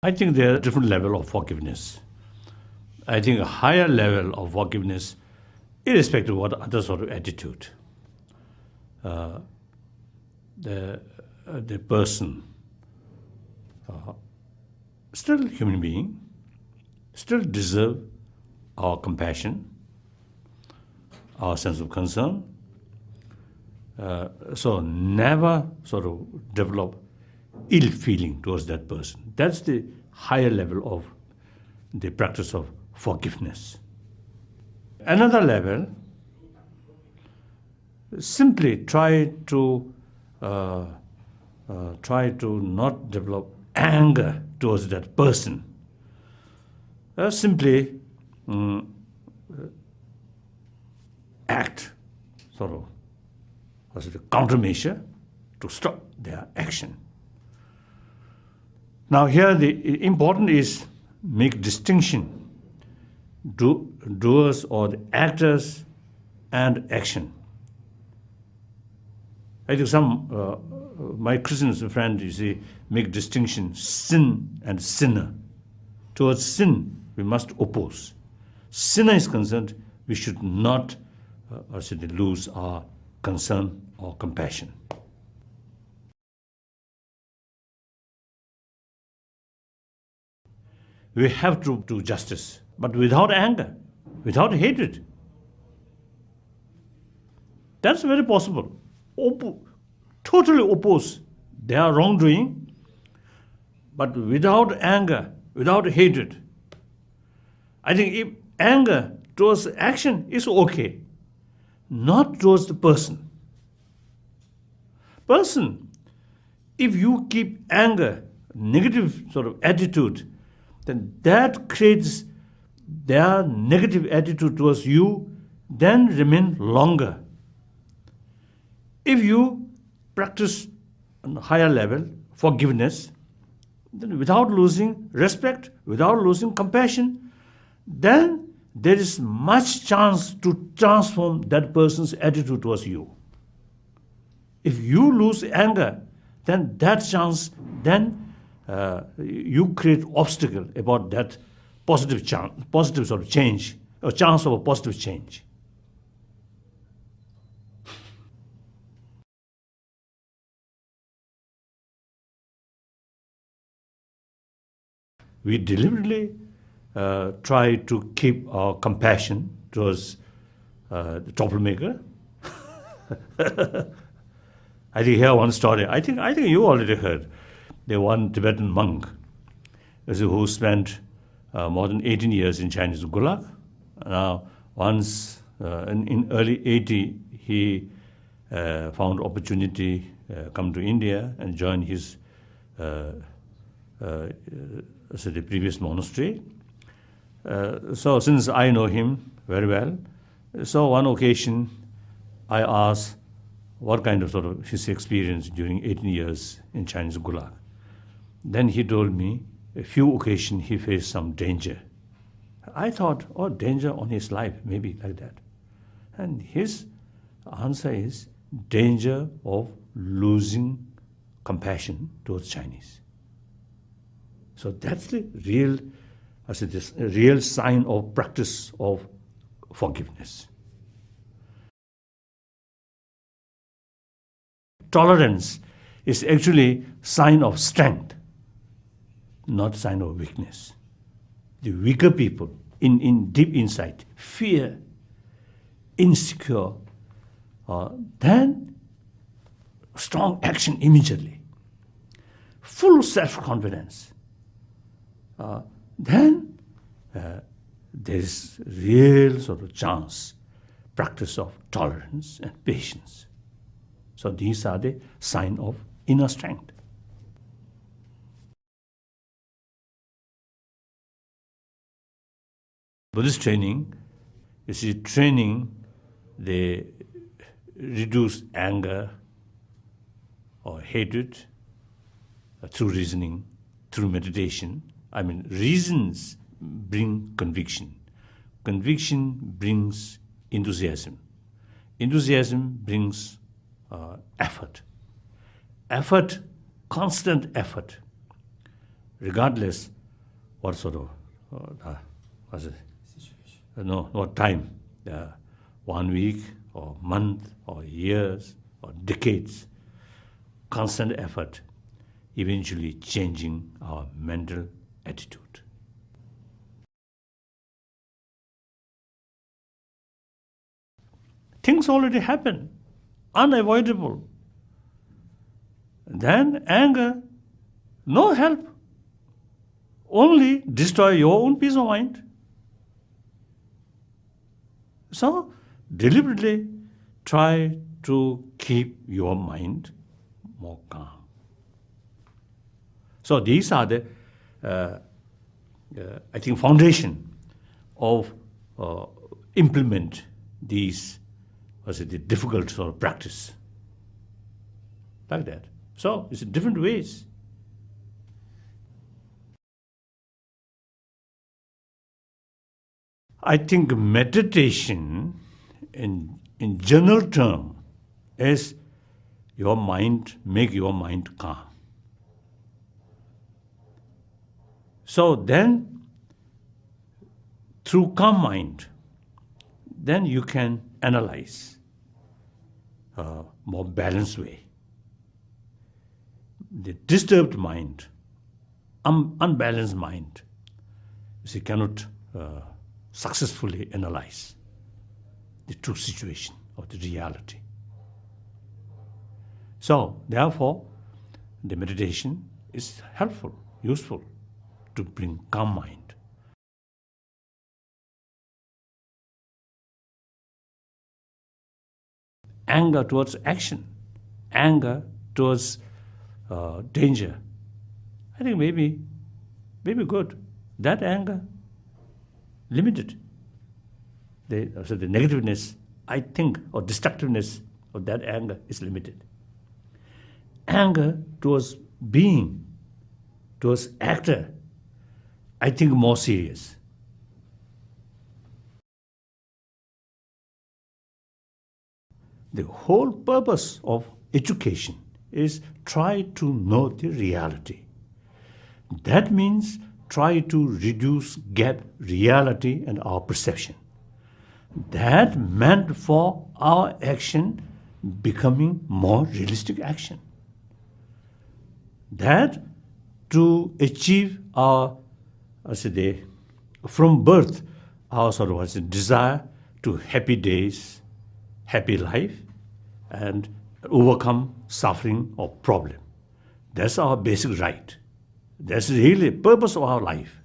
I think there are different levels of forgiveness. I think a higher level of forgiveness, irrespective of what other sort of attitude, the person, still human being, still deserve our compassion, our sense of concern. So never sort of develop ill feeling towards that person. That's the higher level of the practice of forgiveness. Another level, simply try to not develop anger towards that person. Simply act sort of as a countermeasure to stop their action. Now here the important is make distinction, doers or the actors and action. I think some my Christian friends, you see, make distinction sin and sinner. Towards sin we must oppose. Sinner is concerned, we should not lose our concern or compassion. We have to do justice, but without anger, without hatred. That's very possible. Totally oppose their wrongdoing, but without anger, without hatred. I think if anger towards action is okay, not towards the person. Person, if you keep anger, negative sort of attitude, then that creates their negative attitude towards you, then remain longer. If you practice on a higher level forgiveness, then without losing respect, without losing compassion, then there is much chance to transform that person's attitude towards you. If you lose anger, then that chance, then you create obstacle about that positive sort of change, a chance of a positive change. We deliberately try to keep our compassion towards the troublemaker. I think here one story. I think you already heard. The one Tibetan monk who spent more than 18 years in Chinese Gulag. Now, once in early 80, he found opportunity come to India and join his the previous monastery. So since I know him very well, so one occasion I asked what kind of sort of his experience during 18 years in Chinese Gulag. Then he told me a few occasions he faced some danger. I thought, oh, danger on his life, maybe like that. And his answer is danger of losing compassion towards Chinese. So that's the real sign of practice of forgiveness. Tolerance is actually sign of strength, not sign of weakness. The weaker people, in deep inside, fear, insecure, then strong action immediately, full self-confidence. Then there is real sort of chance, practice of tolerance and patience. So these are the sign of inner strength. Buddhist training, you see, training, they reduce anger or hatred through reasoning, through meditation. I mean, reasons bring conviction. Conviction brings enthusiasm. Enthusiasm brings effort. Effort, constant effort, regardless what sort of what's it? No, what time? 1 week or month or years or decades. Constant effort, eventually changing our mental attitude. Things already happen, unavoidable. Then anger, no help. Only destroy your own peace of mind. So, deliberately try to keep your mind more calm. So these are the, I think, foundation of implement these, the difficult sort of practice. Like that. So it's different ways. I think meditation in general term is make your mind calm. So then, through calm mind, then you can analyze more balanced way. The disturbed mind, unbalanced mind, you cannot successfully analyze the true situation of the reality. So, therefore, the meditation is helpful, useful to bring calm mind. Anger towards action, anger towards danger. I think maybe good. That anger, limited. The negativeness, I think, or destructiveness of that anger is limited. Anger towards being, towards actor, I think more serious. The whole purpose of education is try to know the reality. That means try to reduce gap reality and our perception. That meant for our action becoming more realistic action. That to achieve our, from birth, our desire to happy days, happy life, and overcome suffering or problem. That's our basic right. That's really the purpose of our life.